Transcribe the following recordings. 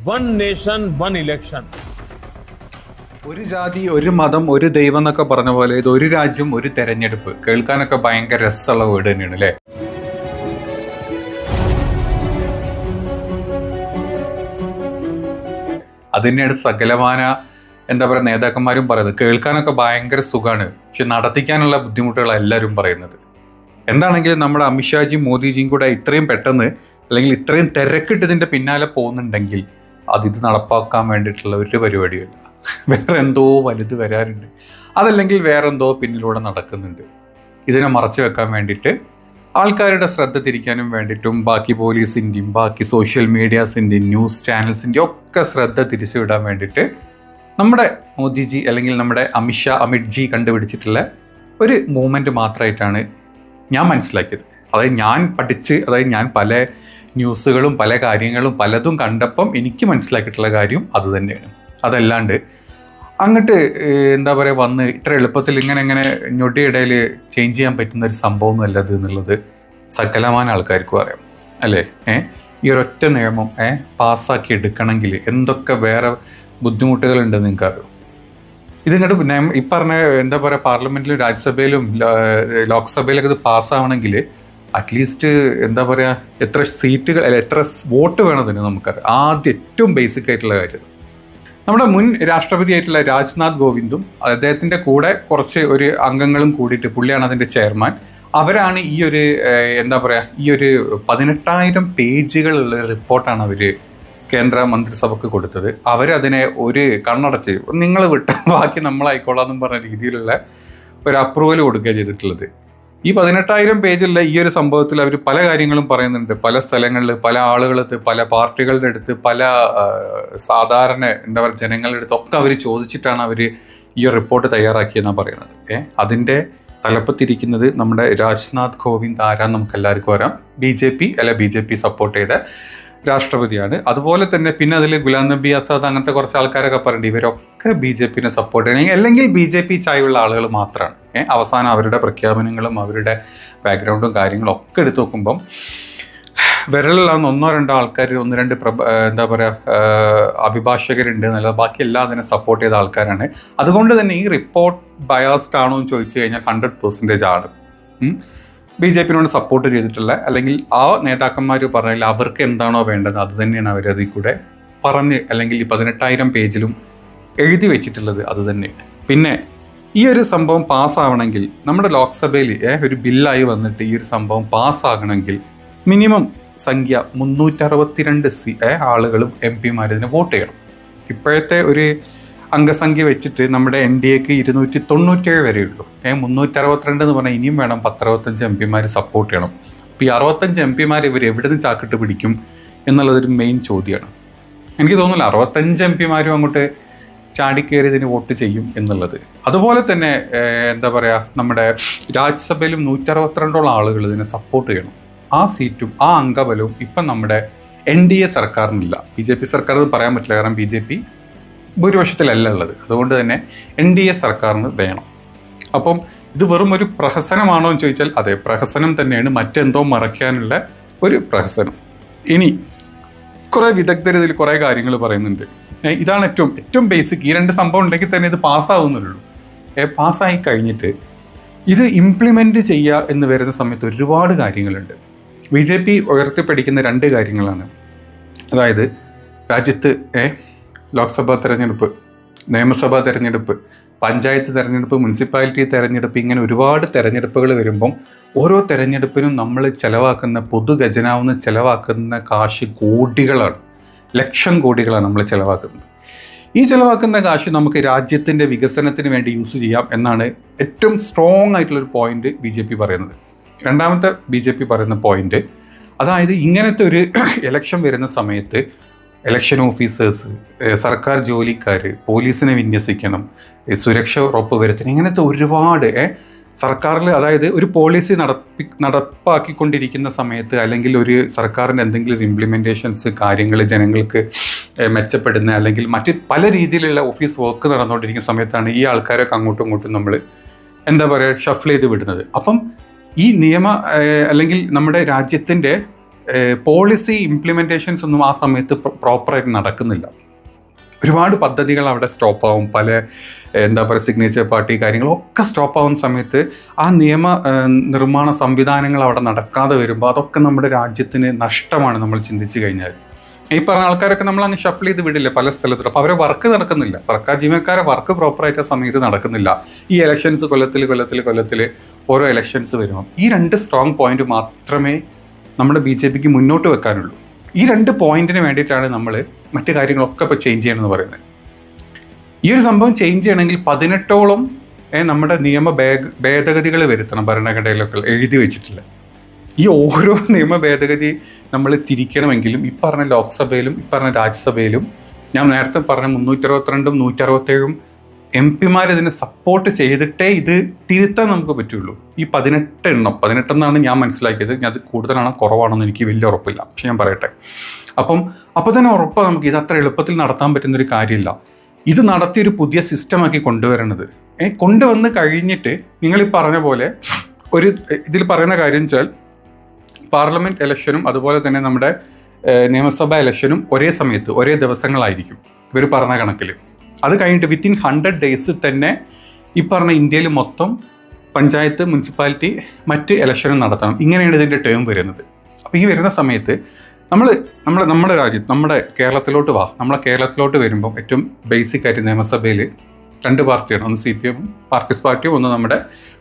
One nation one election. ഒരു ജാതി ഒരു മതം ഒരു ദൈവം എന്നൊക്കെ പറഞ്ഞ പോലെ ഇത് ഒരു രാജ്യം ഒരു തെരഞ്ഞെടുപ്പ്. കേൾക്കാനൊക്കെ ഭയങ്കര രസമുള്ള വേർഡ് തന്നെയാണ് അല്ലേ? അത് തന്നെയാണ് സകലമാന നേതാക്കന്മാരും പറയുന്നത്. കേൾക്കാനൊക്കെ ഭയങ്കര സുഖമാണ്, പക്ഷെ നടത്തിക്കാനുള്ള ബുദ്ധിമുട്ടുകളാണ് എല്ലാവരും പറയുന്നത്. എന്താണെങ്കിലും നമ്മുടെ അമിത്ഷാജിയും മോദിജിയും കൂടെ ഇത്രയും പെട്ടെന്ന് അല്ലെങ്കിൽ ഇത്രയും തിരക്കിട്ടതിൻ്റെ പിന്നാലെ പോകുന്നുണ്ടെങ്കിൽ ഇത് നടപ്പാക്കാൻ വേണ്ടിയിട്ടുള്ള ഒരു പരിപാടിയല്ല. വേറെ എന്തോ വലുത് വരാറുണ്ട്, അതല്ലെങ്കിൽ വേറെന്തോ പിന്നിലൂടെ നടക്കുന്നുണ്ട്. ഇതിനെ മറച്ചു വെക്കാൻ വേണ്ടിയിട്ട് ആൾക്കാരുടെ ശ്രദ്ധ തിരിക്കാനും വേണ്ടിയിട്ടും ബാക്കി പോലീസിൻ്റെയും ബാക്കി സോഷ്യൽ മീഡിയാസിൻ്റെയും ന്യൂസ് ചാനൽസിൻ്റെയും ഒക്കെ ശ്രദ്ധ തിരിച്ചുവിടാൻ വേണ്ടിയിട്ട് നമ്മുടെ മോദിജി അല്ലെങ്കിൽ നമ്മുടെ അമിത്ജി കണ്ടുപിടിച്ചിട്ടുള്ള ഒരു മൂവ്മെൻറ്റ് മാത്രമായിട്ടാണ് ഞാൻ മനസ്സിലാക്കിയത്. ഞാൻ പല ന്യൂസുകളും പല കാര്യങ്ങളും പലതും കണ്ടപ്പം എനിക്ക് മനസ്സിലാക്കിയിട്ടുള്ള കാര്യം അത് തന്നെയാണ്. അതല്ലാണ്ട് അങ്ങോട്ട് വന്ന് ഇത്ര എളുപ്പത്തിൽ ഇങ്ങനെ ഞൊടിയിടയിൽ ചേഞ്ച് ചെയ്യാൻ പറ്റുന്ന ഒരു സംഭവം നല്ലത് എന്നുള്ളത് സകലമാന ആൾക്കാർക്കും അറിയാം അല്ലേ? ഈ ഒരൊറ്റ നിയമം പാസ്സാക്കി എടുക്കണമെങ്കിൽ എന്തൊക്കെ വേറെ ബുദ്ധിമുട്ടുകളുണ്ടെന്ന് നിങ്ങൾക്കറിയാം. ഇതിങ്ങോട്ട് ഈ പറഞ്ഞ പാർലമെന്റിലും രാജ്യസഭയിലും ലോക്സഭയിലൊക്കെ ഇത് പാസ്സാവണമെങ്കിൽ അറ്റ്ലീസ്റ്റ് എത്ര സീറ്റുകൾ എത്ര വോട്ട് വേണമെന്ന് നമുക്കറിയാം. ആദ്യം ഏറ്റവും ബേസിക് ആയിട്ടുള്ള കാര്യം നമ്മുടെ മുൻ രാഷ്ട്രപതി ആയിട്ടുള്ള രാജ്നാഥ് കോവിന്ദും അദ്ദേഹത്തിൻ്റെ കൂടെ കുറച്ച് ഒരു അംഗങ്ങളും കൂടിയിട്ട്, പുള്ളിയാണ് അതിൻ്റെ ചെയർമാൻ, അവരാണ് ഈ ഒരു 18,000 പേജുകളുള്ള റിപ്പോർട്ടാണ് അവർ കേന്ദ്ര മന്ത്രിസഭയ്ക്ക് കൊടുത്തത്. അവരതിനെ ഒരു കണ്ണടച്ച് നിങ്ങൾ വിട്ട ബാക്കി നമ്മളായിക്കോളാന്നും പറഞ്ഞ രീതിയിലുള്ള ഒരു അപ്രൂവൽ കൊടുക്കുക ചെയ്തിട്ടുള്ളത്. ഈ 18,000 പേജുള്ള ഈ ഒരു സംഭവത്തിൽ അവർ പല കാര്യങ്ങളും പറയുന്നുണ്ട്. പല സ്ഥലങ്ങളിൽ, പല ആളുകളടുത്ത്, പല പാർട്ടികളുടെ അടുത്ത്, പല സാധാരണ ജനങ്ങളുടെ അടുത്തൊക്കെ അവർ ചോദിച്ചിട്ടാണ് അവർ ഈ റിപ്പോർട്ട് തയ്യാറാക്കിയെന്നാണ് പറയുന്നത്. അതിൻ്റെ തലപ്പത്തിരിക്കുന്നത് നമ്മുടെ രാജ്നാഥ് കോവിന്ദ് ആരാന്ന് നമുക്ക് എല്ലാവർക്കും അറിയാം. ബി ജെ പി സപ്പോർട്ട് ചെയ്ത രാഷ്ട്രപതിയാണ്. അതുപോലെ തന്നെ പിന്നെ അതിൽ ഗുലാം നബി ആസാദ് അങ്ങനത്തെ കുറച്ച് ആൾക്കാരൊക്കെ പറയുന്നുണ്ട്. ഇവരൊക്കെ BJP സപ്പോർട്ട് ചെയ്യണമെങ്കിൽ അല്ലെങ്കിൽ BJP ചായവുള്ള ആളുകൾ മാത്രമാണ്. അവസാനം അവരുടെ പ്രഖ്യാപനങ്ങളും അവരുടെ ബാക്ക്ഗ്രൗണ്ടും കാര്യങ്ങളും ഒക്കെ എടുത്തു നോക്കുമ്പം വിരലിലാവുന്ന 1-2 ആൾക്കാർ, 1-2 അഭിഭാഷകരുണ്ട് എന്നല്ല, ബാക്കി എല്ലാം അതിനെ സപ്പോർട്ട് ചെയ്ത ആൾക്കാരാണ്. അതുകൊണ്ട് തന്നെ ഈ റിപ്പോർട്ട് ബയാസ്ഡ് ആണോ എന്ന് ചോദിച്ചു കഴിഞ്ഞാൽ 100% ആണ്. BJP സപ്പോർട്ട് ചെയ്തിട്ടുള്ള അല്ലെങ്കിൽ ആ നേതാക്കന്മാർ പറഞ്ഞാൽ അവർക്ക് എന്താണോ വേണ്ടത് അത് തന്നെയാണ് അവരതിൽ കൂടെ പറഞ്ഞ് അല്ലെങ്കിൽ ഈ 18,000 പേജിലും എഴുതി വെച്ചിട്ടുള്ളത് അത് തന്നെയാണ്. പിന്നെ ഈ ഒരു സംഭവം പാസ്സാവണമെങ്കിൽ നമ്മുടെ ലോക്സഭയിൽ ഒരു ബില്ലായി വന്നിട്ട് ഈ ഒരു സംഭവം പാസ്സാകണമെങ്കിൽ മിനിമം സംഖ്യ 362 ആളുകളും MP ഇതിനെ വോട്ട് ചെയ്യണം. ഇപ്പോഴത്തെ ഒരു അംഗസംഖ്യ വെച്ചിട്ട് നമ്മുടെ NDAക്ക് 297 വരെയുള്ളൂ. 362 എന്ന് പറഞ്ഞാൽ ഇനിയും വേണം 65 MP സപ്പോർട്ട് ചെയ്യണം. അപ്പോൾ ഈ 65 MP ഇവർ എവിടെ നിന്ന് ചാക്കിട്ട് പിടിക്കും എന്നുള്ളതൊരു മെയിൻ ചോദ്യമാണ്. എനിക്ക് തോന്നുന്നില്ല 65 MP അങ്ങോട്ട് ചാടിക്കയറി ഇതിന് വോട്ട് ചെയ്യും എന്നുള്ളത്. അതുപോലെ തന്നെ നമ്മുടെ രാജ്യസഭയിലും 162 ആളുകൾ ഇതിനെ സപ്പോർട്ട് ചെയ്യണം. ആ സീറ്റും ആ അംഗബലവും ഇപ്പം നമ്മുടെ NDA സർക്കാരിനില്ല. BJP സർക്കാർ എന്ന് പറയാൻ പറ്റില്ല, കാരണം BJP ഭൂരിപക്ഷത്തിലല്ല ഉള്ളത്. അതുകൊണ്ട് തന്നെ NDA സർക്കാരിന് വേണം. അപ്പം ഇത് വെറും ഒരു പ്രഹസനമാണോ എന്ന് ചോദിച്ചാൽ അതെ, പ്രഹസനം തന്നെയാണ്. മറ്റെന്തോ മറയ്ക്കാനുള്ള ഒരു പ്രഹസനം. ഇനി കുറേ വിദഗ്ധർ ഇതിൽ കുറേ കാര്യങ്ങൾ പറയുന്നുണ്ട്. ഇതാണ് ഏറ്റവും ബേസിക്. ഈ 2 സംഭവം ഉണ്ടെങ്കിൽ തന്നെ ഇത് പാസ്സാവുന്നുള്ളൂ. പാസ്സായി കഴിഞ്ഞിട്ട് ഇത് ഇംപ്ലിമെൻറ്റ് ചെയ്യുക എന്ന് വരുന്ന സമയത്ത് ഒരുപാട് കാര്യങ്ങളുണ്ട്. BJP ഉയർത്തിപ്പിടിക്കുന്ന 2 കാര്യങ്ങളാണ്. അതായത് രാജ്യത്ത് ലോക്സഭാ തെരഞ്ഞെടുപ്പ്, നിയമസഭാ തെരഞ്ഞെടുപ്പ്, പഞ്ചായത്ത് തെരഞ്ഞെടുപ്പ്, മുനിസിപ്പാലിറ്റി തെരഞ്ഞെടുപ്പ്, ഇങ്ങനെ ഒരുപാട് തെരഞ്ഞെടുപ്പുകൾ വരുമ്പം ഓരോ തെരഞ്ഞെടുപ്പിനും നമ്മൾ പൊതുഖജനാവിന്ന് ചിലവാക്കുന്ന കാശ് കോടികളാണ്, ലക്ഷം കോടികളാണ് നമ്മൾ ചിലവാക്കുന്നത്. ഈ ചിലവാക്കുന്ന കാശ് നമുക്ക് രാജ്യത്തിൻ്റെ വികസനത്തിന് വേണ്ടി യൂസ് ചെയ്യാം എന്നാണ് ഏറ്റവും സ്ട്രോങ് ആയിട്ടുള്ളൊരു പോയിന്റ് BJP പറയുന്നത്. രണ്ടാമത്തെ BJP പറയുന്ന പോയിന്റ്, അതായത് ഇങ്ങനത്തെ ഒരു ഇലക്ഷൻ വരുന്ന സമയത്ത് ഇലക്ഷൻ ഓഫീസേഴ്സ്, സർക്കാർ ജോലിക്കാർ, പോലീസിനെ വിന്യസിക്കണം, സുരക്ഷ ഉറപ്പുവരുത്തണം, ഇങ്ങനത്തെ ഒരുപാട് സർക്കാരിൽ, അതായത് ഒരു പോളിസി നടപ്പാക്കിക്കൊണ്ടിരിക്കുന്ന സമയത്ത് അല്ലെങ്കിൽ ഒരു സർക്കാരിൻ്റെ എന്തെങ്കിലും ഒരു ഇംപ്ലിമെൻറ്റേഷൻസ് കാര്യങ്ങൾ ജനങ്ങൾക്ക് മെച്ചപ്പെടുന്ന അല്ലെങ്കിൽ മറ്റ് പല രീതിയിലുള്ള ഓഫീസ് വർക്ക് നടന്നുകൊണ്ടിരിക്കുന്ന സമയത്താണ് ഈ ആൾക്കാരൊക്കെ അങ്ങോട്ടും ഇങ്ങോട്ടും നമ്മൾ ഷഫിൾ ചെയ്ത് വിടുന്നത്. അപ്പം ഈ അല്ലെങ്കിൽ നമ്മുടെ രാജ്യത്തിൻ്റെ പോളിസി ഇംപ്ലിമെൻറ്റേഷൻസ് ഒന്നും ആ സമയത്ത് പ്രോപ്പറായിട്ട് നടക്കുന്നില്ല. ഒരുപാട് പദ്ധതികൾ അവിടെ സ്റ്റോപ്പ് ആവും. പല എന്താ പറയുക സിഗ്നേച്ചർ പാർട്ടി കാര്യങ്ങളൊക്കെ സ്റ്റോപ്പ് ആവുന്ന സമയത്ത് ആ നിയമ നിർമ്മാണ സംവിധാനങ്ങൾ അവിടെ നടക്കാതെ വരുമ്പോൾ അതൊക്കെ നമ്മുടെ രാജ്യത്തിന് നഷ്ടമാണ് നമ്മൾ ചിന്തിച്ചു കഴിഞ്ഞാൽ. ഈ പറഞ്ഞ ആൾക്കാരൊക്കെ നമ്മൾ അങ്ങ് ഷഫിൾ ചെയ്ത് വിടില്ല പല സ്ഥലത്തും. അപ്പോൾ അവരെ വർക്ക് നടക്കുന്നില്ല, സർക്കാർ ജീവനക്കാരെ വർക്ക് പ്രോപ്പറായിട്ട് ആ സമയത്ത് നടക്കുന്നില്ല. ഈ ഇലക്ഷൻസ് കൊല്ലത്തിൽ ഓരോ ഇലക്ഷൻസ് വരുമ്പോൾ ഈ 2 സ്ട്രോങ് പോയിന്റ് മാത്രമേ നമ്മുടെ BJPക്ക് മുന്നോട്ട് വെക്കാനുള്ളൂ. ഈ 2 പോയിന്റിന് വേണ്ടിയിട്ടാണ് നമ്മൾ മറ്റു കാര്യങ്ങളൊക്കെ ഇപ്പോൾ ചേഞ്ച് ചെയ്യണമെന്ന് പറയുന്നത്. ഈ ഒരു സംഭവം ചേഞ്ച് ചെയ്യണമെങ്കിൽ 18ഓളം നമ്മുടെ നിയമ ഭേദഗതികൾ വരുത്തണം ഭരണഘടനയിലൊക്കെ എഴുതി വെച്ചിട്ടില്ല. ഈ ഓരോ നിയമ ഭേദഗതി നമ്മൾ തിരിക്കണമെങ്കിലും ഈ പറഞ്ഞ ലോക്സഭയിലും ഈ പറഞ്ഞ രാജ്യസഭയിലും ഞാൻ നേരത്തെ പറഞ്ഞ 362 167 MP ഇതിനെ സപ്പോർട്ട് ചെയ്തിട്ടേ ഇത് തിരുത്താൻ നമുക്ക് പറ്റുള്ളൂ. ഈ 18 എന്നാണ് ഞാൻ മനസ്സിലാക്കിയത്. ഞാൻ അത് കൂടുതലാണോ കുറവാണെന്ന് എനിക്ക് വലിയ ഉറപ്പില്ല, പക്ഷെ ഞാൻ പറയട്ടെ. അപ്പോൾ തന്നെ ഉറപ്പാണ് നമുക്ക് ഇത് അത്ര എളുപ്പത്തിൽ നടത്താൻ പറ്റുന്നൊരു കാര്യമില്ല. ഇത് നടത്തിയൊരു പുതിയ സിസ്റ്റമാക്കി കൊണ്ടുവരണത്. കൊണ്ടുവന്ന് കഴിഞ്ഞിട്ട് നിങ്ങൾ ഈ പറഞ്ഞ പോലെ ഇതിൽ പറയുന്ന കാര്യം വെച്ചാൽ പാർലമെൻറ്റ് ഇലക്ഷനും അതുപോലെ തന്നെ നമ്മുടെ നിയമസഭാ ഇലക്ഷനും ഒരേ സമയത്ത് ഒരേ ദിവസങ്ങളായിരിക്കും ഇവർ പറഞ്ഞ കണക്കിൽ. അത് കഴിഞ്ഞിട്ട് വിത്തിൻ 100 days തന്നെ ഈ പറഞ്ഞ ഇന്ത്യയിൽ മൊത്തം പഞ്ചായത്ത്, മുനിസിപ്പാലിറ്റി, മറ്റ് ഇലക്ഷനും നടത്തണം. ഇങ്ങനെയാണ് ഇതിൻ്റെ ടേം വരുന്നത്. അപ്പോൾ ഈ വരുന്ന സമയത്ത് നമ്മുടെ രാജ്യത്ത് നമ്മുടെ കേരളത്തിലോട്ട് നമ്മളെ കേരളത്തിലോട്ട് വരുമ്പോൾ ഏറ്റവും ബേസിക് ആയിട്ട് നിയമസഭയിൽ 2 പാർട്ടിയാണ്. ഒന്ന് CPM മാർക്സിസ്റ്റ് പാർട്ടിയും ഒന്ന് നമ്മുടെ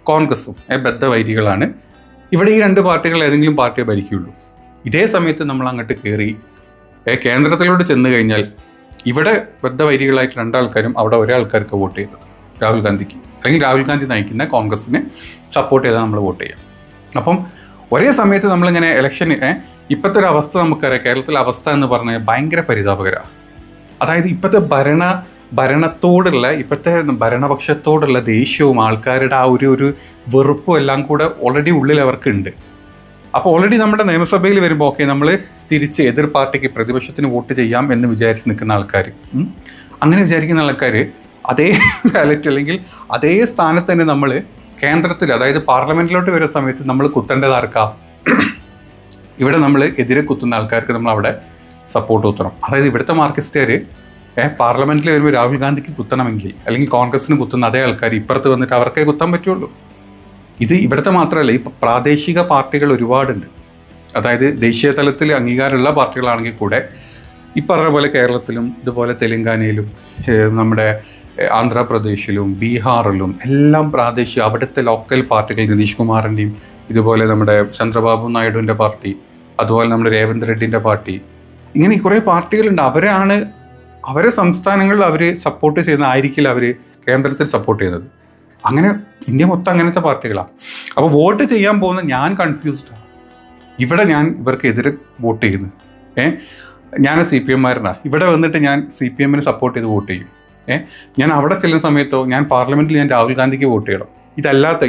കോൺഗ്രസും ബദ്ധവൈരികളാണ്. ഇവിടെ ഈ 2 പാർട്ടികൾ ഏതെങ്കിലും പാർട്ടിയെ ഭരിക്കുകയുള്ളൂ. ഇതേ സമയത്ത് നമ്മൾ അങ്ങോട്ട് കയറി കേന്ദ്രത്തിലോട്ട് ചെന്ന് കഴിഞ്ഞാൽ ഇവിടെ ബദ്ധവൈരികളായിട്ട് 2 ആൾക്കാരും അവിടെ ഒരാൾക്കാർക്ക് വോട്ട് ചെയ്തത് രാഹുൽ ഗാന്ധിക്ക്, അല്ലെങ്കിൽ രാഹുൽ ഗാന്ധി നയിക്കുന്ന കോൺഗ്രസിനെ സപ്പോർട്ട് ചെയ്താൽ നമ്മൾ വോട്ട് ചെയ്യാം. അപ്പം ഒരേ സമയത്ത് നമ്മളിങ്ങനെ ഇലക്ഷന് ഇപ്പോഴത്തെ ഒരു അവസ്ഥ നമുക്കറിയാം. കേരളത്തിലെ അവസ്ഥ എന്ന് പറഞ്ഞാൽ ഭയങ്കര പരിതാപകരമാണ്. അതായത് ഇപ്പോഴത്തെ ഭരണത്തോടുള്ള ഇപ്പോഴത്തെ ഭരണപക്ഷത്തോടുള്ള ദേഷ്യവും ആൾക്കാരുടെ ആ ഒരു വെറുപ്പും എല്ലാം കൂടെ ഓൾറെഡി ഉള്ളിൽ അവർക്കുണ്ട്. അപ്പോൾ ഓൾറെഡി നമ്മുടെ നിയമസഭയിൽ വരുമ്പോൾ ഓക്കെ നമ്മൾ തിരിച്ച് എതിർ പാർട്ടിക്ക് പ്രതിപക്ഷത്തിന് വോട്ട് ചെയ്യാം എന്ന് വിചാരിച്ച് നിൽക്കുന്ന ആൾക്കാർ, അങ്ങനെ വിചാരിക്കുന്ന ആൾക്കാർ അതേ ബാലറ്റ് അല്ലെങ്കിൽ അതേ സ്ഥാനത്ത് തന്നെ നമ്മൾ കേന്ദ്രത്തിൽ അതായത് പാർലമെൻറ്റിലോട്ട് വരുന്ന സമയത്ത് നമ്മൾ കുത്തേണ്ടതാർക്കാം? ഇവിടെ നമ്മൾ എതിരെ കുത്തുന്ന ആൾക്കാർക്ക് നമ്മൾ അവിടെ സപ്പോർട്ട് കുത്തണം. അതായത് ഇവിടുത്തെ മാർക്സിസ്റ്റുകാർ പാർലമെൻറ്റിൽ വരുമ്പോൾ രാഹുൽ ഗാന്ധിക്ക് കുത്തണമെങ്കിൽ അല്ലെങ്കിൽ കോൺഗ്രസിന് കുത്തുന്ന അതേ ആൾക്കാർ ഇപ്പുറത്ത് വന്നിട്ട് അവർക്കേ കുത്താൻ പറ്റുള്ളൂ. ഇത് ഇവിടുത്തെ മാത്രമല്ല, ഈ പ്രാദേശിക പാർട്ടികൾ ഒരുപാടുണ്ട്. അതായത് ദേശീയ തലത്തിൽ അംഗീകാരമുള്ള പാർട്ടികളാണെങ്കിൽ കൂടെ ഈ പറഞ്ഞ പോലെ കേരളത്തിലും ഇതുപോലെ തെലങ്കാനയിലും നമ്മുടെ ആന്ധ്രാപ്രദേശിലും ബീഹാറിലും എല്ലാം പ്രാദേശിക അവിടുത്തെ ലോക്കൽ പാർട്ടികൾ, നിതീഷ് കുമാറിൻ്റെയും ഇതുപോലെ നമ്മുടെ ചന്ദ്രബാബു നായിഡുവിൻ്റെ പാർട്ടി, അതുപോലെ നമ്മുടെ രേവന്ത് റെഡ്ഡിൻ്റെ പാർട്ടി, ഇങ്ങനെ കുറേ പാർട്ടികളുണ്ട്. അവരെ സംസ്ഥാനങ്ങളിൽ അവർ സപ്പോർട്ട് ചെയ്യുന്നതായിരിക്കില്ല അവർ കേന്ദ്രത്തിൽ സപ്പോർട്ട് ചെയ്യുന്നത്. അങ്ങനെ ഇന്ത്യ മൊത്തം അങ്ങനത്തെ പാർട്ടികളാണ്. അപ്പോൾ വോട്ട് ചെയ്യാൻ പോകുന്ന ഞാൻ കൺഫ്യൂസ്ഡാണ്. ഇവിടെ ഞാൻ ഇവർക്ക് എതിരെ വോട്ട് ചെയ്യുന്നു. ഞാൻ CPM-മാരനാണ്. ഇവിടെ വന്നിട്ട് ഞാൻ CPM-നെ സപ്പോർട്ട് ചെയ്ത് വോട്ട് ചെയ്യും. ഞാൻ അവിടെ ചെല്ലുന്ന സമയത്തോ ഞാൻ പാർലമെൻറ്റിൽ ഞാൻ രാഹുൽ ഗാന്ധിക്ക് വോട്ട് ചെയ്യണം.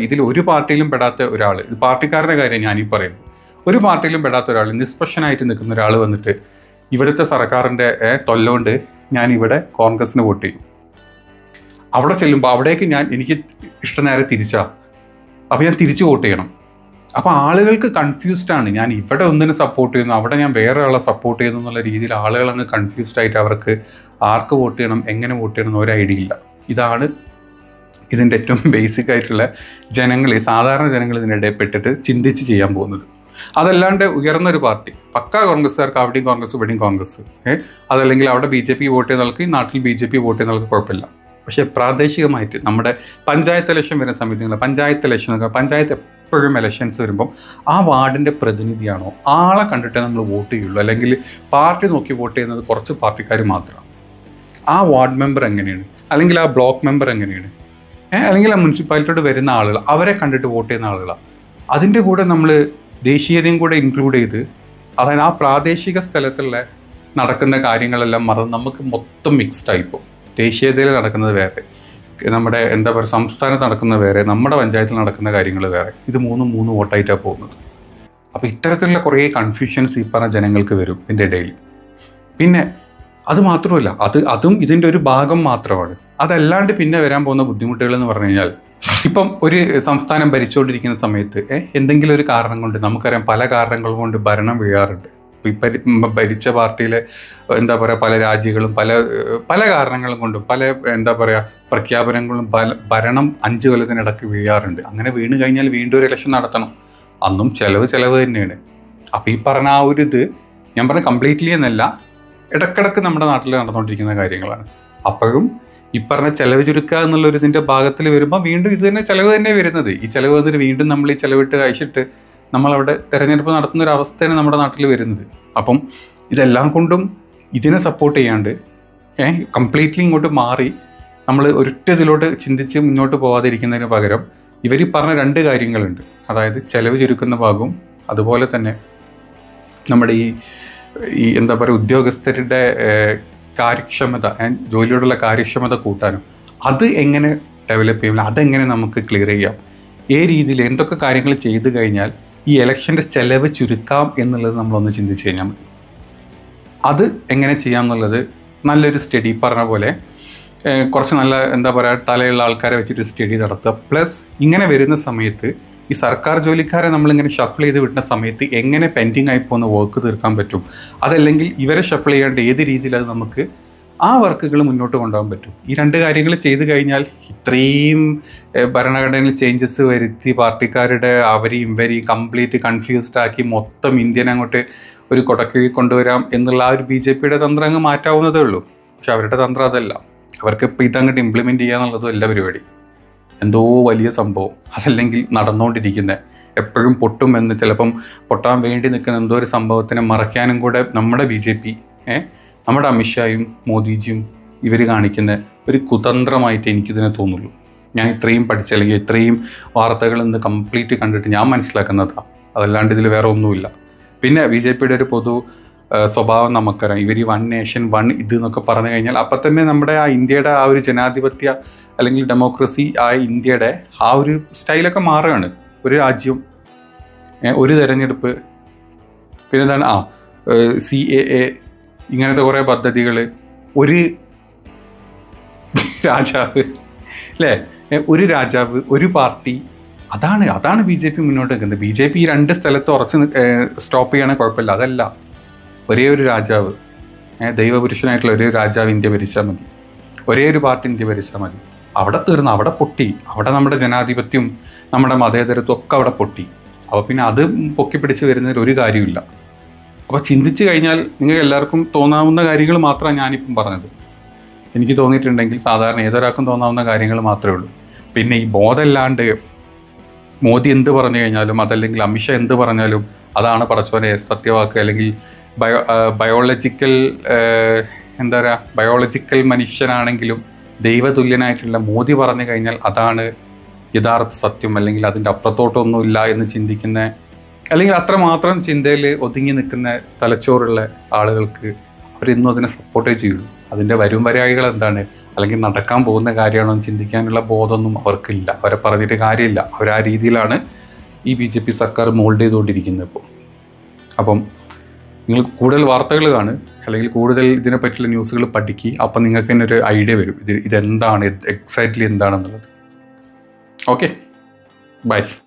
ഇതിൽ ഒരു പാർട്ടിയിലും പെടാത്ത ഒരാൾ, ഇത് പാർട്ടിക്കാരുടെ കാര്യം ഞാനീ പറയുന്നത്, ഒരു പാർട്ടിയിലും പെടാത്ത ഒരാൾ, നിഷ്പക്ഷനായിട്ട് നിൽക്കുന്ന ഒരാൾ വന്നിട്ട് ഇവിടുത്തെ സർക്കാരിൻ്റെ തൊല്ലുകൊണ്ട് ഞാൻ ഇവിടെ കോൺഗ്രസിന് വോട്ട് ചെയ്യും. അവിടെ ചെല്ലുമ്പോൾ അവിടേക്ക് എനിക്ക് ഇഷ്ടനേരെ അപ്പോൾ ഞാൻ തിരിച്ച് വോട്ട് ചെയ്യണം. അപ്പോൾ ആളുകൾക്ക് കൺഫ്യൂസ്ഡാണ്. ഞാൻ ഇവിടെ ഒന്നിനെ സപ്പോർട്ട് ചെയ്യുന്നു, അവിടെ ഞാൻ വേറെ ആളെ സപ്പോർട്ട് ചെയ്യുന്നു എന്നുള്ള രീതിയിൽ ആളുകൾ അങ്ങ് കൺഫ്യൂസ്ഡ് ആയിട്ട് അവർക്ക് ആർക്ക് വോട്ട് ചെയ്യണം, എങ്ങനെ വോട്ട് ചെയ്യണം എന്ന് ഒരു ഐഡിയ ഇല്ല. ഇതാണ് ഇതിൻ്റെ ഏറ്റവും ബേസിക് ആയിട്ടുള്ള സാധാരണ ജനങ്ങൾ ഇതിനിടെ പെട്ടിട്ട് ചിന്തിച്ച് ചെയ്യാൻ പോകുന്നത്. അതല്ലാണ്ട് ഉയർന്നൊരു പാർട്ടി പക്കാ കോൺഗ്രസ്സുകാർക്ക് അവിടെയും കോൺഗ്രസ് ഇവിടെയും കോൺഗ്രസ്, അതല്ലെങ്കിൽ അവിടെ BJP വോട്ട് ചെയ്യുന്ന ആൾക്ക് ഈ നാട്ടിൽ BJP വോട്ട് ചെയ്യുന്ന ആൾക്ക് കുഴപ്പമില്ല. പക്ഷേ പ്രാദേശികമായിട്ട് നമ്മുടെ പഞ്ചായത്ത് ഇലക്ഷൻ വരുന്ന സമയത്ത് പഞ്ചായത്ത് എപ്പോഴും ഇലക്ഷൻസ് വരുമ്പം ആ വാർഡിൻ്റെ പ്രതിനിധിയാണോ ആളെ കണ്ടിട്ടേ നമ്മൾ വോട്ട് ചെയ്യുള്ളൂ. അല്ലെങ്കിൽ പാർട്ടി നോക്കി വോട്ട് ചെയ്യുന്നത് കുറച്ച് പാർട്ടിക്കാർ മാത്രമാണ്. ആ വാർഡ് മെമ്പർ എങ്ങനെയാണ്, അല്ലെങ്കിൽ ആ ബ്ലോക്ക് മെമ്പർ എങ്ങനെയാണ്, അല്ലെങ്കിൽ ആ മുനിസിപ്പാലിറ്റിയോട് വരുന്ന ആളുകൾ അവരെ കണ്ടിട്ട് വോട്ട് ചെയ്യുന്ന ആളുകളാണ്. അതിൻ്റെ കൂടെ നമ്മൾ ദേശീയതയും കൂടെ ഇൻക്ലൂഡ് ചെയ്ത്, അതായത് ആ പ്രാദേശിക സ്ഥലത്തുള്ള നടക്കുന്ന കാര്യങ്ങളെല്ലാം മറന്ന് നമുക്ക് മൊത്തം മിക്സ്ഡ് ആയിപ്പോൾ. ദേശീയതയിൽ നടക്കുന്നത് വേറെ, നമ്മുടെ സംസ്ഥാനത്ത് നടക്കുന്നത് വേറെ, നമ്മുടെ പഞ്ചായത്തിൽ നടക്കുന്ന കാര്യങ്ങൾ വേറെ. ഇത് മൂന്ന് വോട്ടായിട്ടാണ് പോകുന്നത്. അപ്പോൾ ഇത്തരത്തിലുള്ള കുറേ കൺഫ്യൂഷൻസ് ഈ പറഞ്ഞ ജനങ്ങൾക്ക് വരും ഇതിൻ്റെ ഇടയിൽ. പിന്നെ അത് മാത്രമല്ല, അതും ഇതിൻ്റെ ഒരു ഭാഗം മാത്രമാണ്. അതല്ലാണ്ട് പിന്നെ വരാൻ പോകുന്ന ബുദ്ധിമുട്ടുകൾ എന്ന് പറഞ്ഞു കഴിഞ്ഞാൽ ഇപ്പം ഒരു സംസ്ഥാനം ഭരിച്ചുകൊണ്ടിരിക്കുന്ന സമയത്ത് എന്തെങ്കിലും ഒരു കാരണം കൊണ്ട്, നമുക്കറിയാം പല കാരണങ്ങൾ കൊണ്ട് ഭരണം വീഴാറുണ്ട്. ഇപ്പം ഭരിച്ച പാർട്ടിയിലെ എന്താ പറയുക പല രാജ്യങ്ങളും പല കാരണങ്ങളും കൊണ്ടും പല എന്താ പറയുക പ്രഖ്യാപനങ്ങളും ഭരണം 5 കൊല്ലത്തിനിടയ്ക്ക് വീഴാറുണ്ട്. അങ്ങനെ വീണ് കഴിഞ്ഞാൽ വീണ്ടും ഒരു ഇലക്ഷൻ നടത്തണം. അന്നും ചിലവ് തന്നെയാണ്. അപ്പോൾ ഈ പറഞ്ഞ ആ ഒരു ഇത് ഞാൻ പറഞ്ഞ കംപ്ലീറ്റ്ലി എന്നല്ല, ഇടക്കിടക്ക് നമ്മുടെ നാട്ടിൽ നടന്നുകൊണ്ടിരിക്കുന്ന കാര്യങ്ങളാണ്. അപ്പോഴും ഈ പറഞ്ഞ ചിലവ് ചുരുക്കുക എന്നുള്ളൊരു ഇതിൻ്റെ ഭാഗത്തിൽ വരുമ്പോൾ വീണ്ടും ഇത് തന്നെ ചിലവ് തന്നെ വരുന്നത്. ഈ ചിലവ് വന്നിട്ട് വീണ്ടും നമ്മൾ ഈ ചിലവിട്ട് കഴിച്ചിട്ട് നമ്മളവിടെ തെരഞ്ഞെടുപ്പ് നടത്തുന്ന ഒരു അവസ്ഥയാണ് നമ്മുടെ നാട്ടിൽ വരുന്നത്. അപ്പം ഇതെല്ലാം കൊണ്ടും ഇതിനെ സപ്പോർട്ട് ചെയ്യാണ്ട് കംപ്ലീറ്റ്ലി ഇങ്ങോട്ട് മാറി നമ്മൾ ഒരൊറ്റ ഇതിലോട്ട് ചിന്തിച്ച് മുന്നോട്ട് പോകാതിരിക്കുന്നതിന് പകരം ഇവർ പറഞ്ഞ 2 കാര്യങ്ങളുണ്ട്. അതായത് ചിലവ് ചുരുക്കുന്ന ഭാഗവും അതുപോലെ തന്നെ നമ്മുടെ ഈ എന്താ പറയുക ഉദ്യോഗസ്ഥരുടെ കാര്യക്ഷമത, ജോലിയോടുള്ള കാര്യക്ഷമത കൂട്ടാനും അത് എങ്ങനെ ഡെവലപ്പ് ചെയ്യും, അതെങ്ങനെ നമുക്ക് ക്ലിയർ ചെയ്യാം, രീതിയിൽ എന്തൊക്കെ കാര്യങ്ങൾ ചെയ്തു കഴിഞ്ഞാൽ ഈ ഇലക്ഷൻ്റെ ചിലവ് ചുരുക്കാം എന്നുള്ളത് നമ്മളൊന്ന് ചിന്തിച്ച് കഴിഞ്ഞാൽ മതി. അത് എങ്ങനെ ചെയ്യാം എന്നുള്ളത് നല്ലൊരു സ്റ്റഡി പറഞ്ഞ പോലെ കുറച്ച് നല്ല എന്താ പറയുക തലയുള്ള ആൾക്കാരെ വെച്ചിട്ട് സ്റ്റഡി നടത്തുക. പ്ലസ് ഇങ്ങനെ വരുന്ന സമയത്ത് ഈ സർക്കാർ ജോലിക്കാരെ നമ്മളിങ്ങനെ ഷഫിൾ ചെയ്ത് വിടുന്ന സമയത്ത് എങ്ങനെ പെൻഡിങ് ആയി പോകുന്ന വർക്ക് തീർക്കാൻ പറ്റും, അതല്ലെങ്കിൽ ഇവരെ ഷഫിൾ ചെയ്യാണ്ട് ഏത് രീതിയിൽ അത് നമുക്ക് ആ വർക്കുകൾ മുന്നോട്ട് കൊണ്ടുപോകാൻ പറ്റും. ഈ 2 കാര്യങ്ങൾ ചെയ്തു കഴിഞ്ഞാൽ ഇത്രയും ഭരണഘടനയിൽ ചേഞ്ചസ് വരുത്തി പാർട്ടിക്കാരുടെ അവരെയും ഇവരെയും കംപ്ലീറ്റ് കൺഫ്യൂസ്ഡ് ആക്കി മൊത്തം ഇന്ത്യനെ അങ്ങോട്ട് ഒരു കൊടക്കി കൊണ്ടുവരാം എന്നുള്ള ആ ഒരു BJPയുടെ തന്ത്രം അങ്ങ് മാറ്റാവുന്നതേ ഉള്ളൂ. പക്ഷെ അവരുടെ തന്ത്രം അതല്ല. അവർക്ക് ഇപ്പോൾ ഇതങ്ങോട്ട് ഇംപ്ലിമെൻറ്റ് ചെയ്യാന്നുള്ളതും എല്ലാ പരിപാടി എന്തോ വലിയ സംഭവം, അതല്ലെങ്കിൽ നടന്നുകൊണ്ടിരിക്കുന്നത് എപ്പോഴും പൊട്ടുമെന്ന്, ചിലപ്പം പൊട്ടാൻ വേണ്ടി നിൽക്കുന്ന എന്തോ ഒരു സംഭവത്തിനെ മറയ്ക്കാനും കൂടെ നമ്മുടെ BJP നമ്മുടെ അമിത്ഷായും മോദിജിയും ഇവർ കാണിക്കുന്ന ഒരു കുതന്ത്രമായിട്ട് എനിക്കിതിനെ തോന്നുള്ളൂ. ഞാൻ ഇത്രയും പഠിച്ച അല്ലെങ്കിൽ ഇത്രയും വാർത്തകൾ ഇന്ന് കംപ്ലീറ്റ് കണ്ടിട്ട് ഞാൻ മനസ്സിലാക്കുന്നതാണ്. അതല്ലാണ്ട് ഇതിൽ വേറെ ഒന്നുമില്ല. പിന്നെ BJPയുടെ ഒരു പൊതു സ്വഭാവം നമുക്കറിയാം. ഇവർ 1 നേഷൻ 1 ഇത് എന്നൊക്കെ പറഞ്ഞു കഴിഞ്ഞാൽ അപ്പം തന്നെ നമ്മുടെ ആ ഇന്ത്യയുടെ ആ ഒരു ജനാധിപത്യ അല്ലെങ്കിൽ ഡെമോക്രസി ആ ഇന്ത്യയുടെ ആ ഒരു സ്റ്റൈലൊക്കെ മാറുകയാണ്. ഒരു രാജ്യം, ഒരു തെരഞ്ഞെടുപ്പ്, പിന്നെ എന്താണ് CAA ഇങ്ങനത്തെ കുറേ പദ്ധതികൾ, ഒരു രാജാവ് അല്ലേ, ഒരു രാജാവ്, ഒരു പാർട്ടി, അതാണ് BJP മുന്നോട്ട് നിൽക്കുന്നത്. BJP ഈ 2 സ്ഥലത്ത് ഉറച്ച് സ്റ്റോപ്പ് ചെയ്യണമെങ്കിൽ കുഴപ്പമില്ല. അതല്ല, ഒരേ ഒരു രാജാവ്, ദൈവപുരുഷനായിട്ടുള്ള ഒരേ ഒരു രാജാവ് ഇന്ത്യ ഭരിച്ചാൽ മതി, ഒരേ ഒരു പാർട്ടി ഇന്ത്യ ഭരിച്ചാൽ മതി. അവിടെ തീർന്നു, അവിടെ പൊട്ടി, അവിടെ നമ്മുടെ ജനാധിപത്യവും നമ്മുടെ മതേതരത്വം ഒക്കെ അവിടെ പൊട്ടി. അപ്പോൾ പിന്നെ അത് പൊക്കിപ്പിടിച്ച് വരുന്നതിൽ ഒരു കാര്യമില്ല. അപ്പോൾ ചിന്തിച്ച് കഴിഞ്ഞാൽ നിങ്ങൾക്ക് എല്ലാവർക്കും തോന്നാവുന്ന കാര്യങ്ങൾ മാത്രമാണ് ഞാനിപ്പം പറഞ്ഞത്. എനിക്ക് തോന്നിയിട്ടുണ്ടെങ്കിൽ സാധാരണ ഏതൊരാൾക്കും തോന്നാവുന്ന കാര്യങ്ങൾ മാത്രമേ ഉള്ളൂ. പിന്നെ ഈ ബോധമില്ലാണ്ട് മോദി എന്ത് പറഞ്ഞു കഴിഞ്ഞാലും അതല്ലെങ്കിൽ അമിത്ഷാ എന്ത് പറഞ്ഞാലും അതാണ് പടച്ചോനെ സത്യവാക്ക്, അല്ലെങ്കിൽ ബയോളജിക്കൽ എന്താ പറയുക ബയോളജിക്കൽ മനുഷ്യനാണെങ്കിലും ദൈവതുല്യനായിട്ടുള്ള മോദി പറഞ്ഞു കഴിഞ്ഞാൽ അതാണ് യഥാർത്ഥ സത്യം, അല്ലെങ്കിൽ അതിൻ്റെ അപ്പുറത്തോട്ടൊന്നുമില്ല എന്ന് ചിന്തിക്കുന്ന, അല്ലെങ്കിൽ അത്രമാത്രം ചിന്തയിൽ ഒതുങ്ങി നിൽക്കുന്ന തലച്ചോറുള്ള ആളുകൾക്ക് അവരിന്നും അതിനെ സപ്പോർട്ടേ ചെയ്യുള്ളൂ. അതിൻ്റെ വരും വരായികൾ എന്താണ്, അല്ലെങ്കിൽ നടക്കാൻ പോകുന്ന കാര്യമാണോ എന്ന് ചിന്തിക്കാനുള്ള ബോധമൊന്നും അവർക്കില്ല. അവരെ പറഞ്ഞിട്ട് കാര്യമില്ല. അവർ ആ രീതിയിലാണ് ഈ BJP സർക്കാർ മോൾഡ് ചെയ്തുകൊണ്ടിരിക്കുന്നത് ഇപ്പോൾ. അപ്പം നിങ്ങൾ കൂടുതൽ വാർത്തകൾ കാണുക, അല്ലെങ്കിൽ കൂടുതൽ ഇതിനെപ്പറ്റിയുള്ള ന്യൂസുകൾ പഠിക്കുക. അപ്പം നിങ്ങൾക്ക് തന്നെ ഒരു ഐഡിയ വരും ഇതെന്താണ് എക്സാക്ട്ലി എന്താണെന്നുള്ളത്. Okay, by.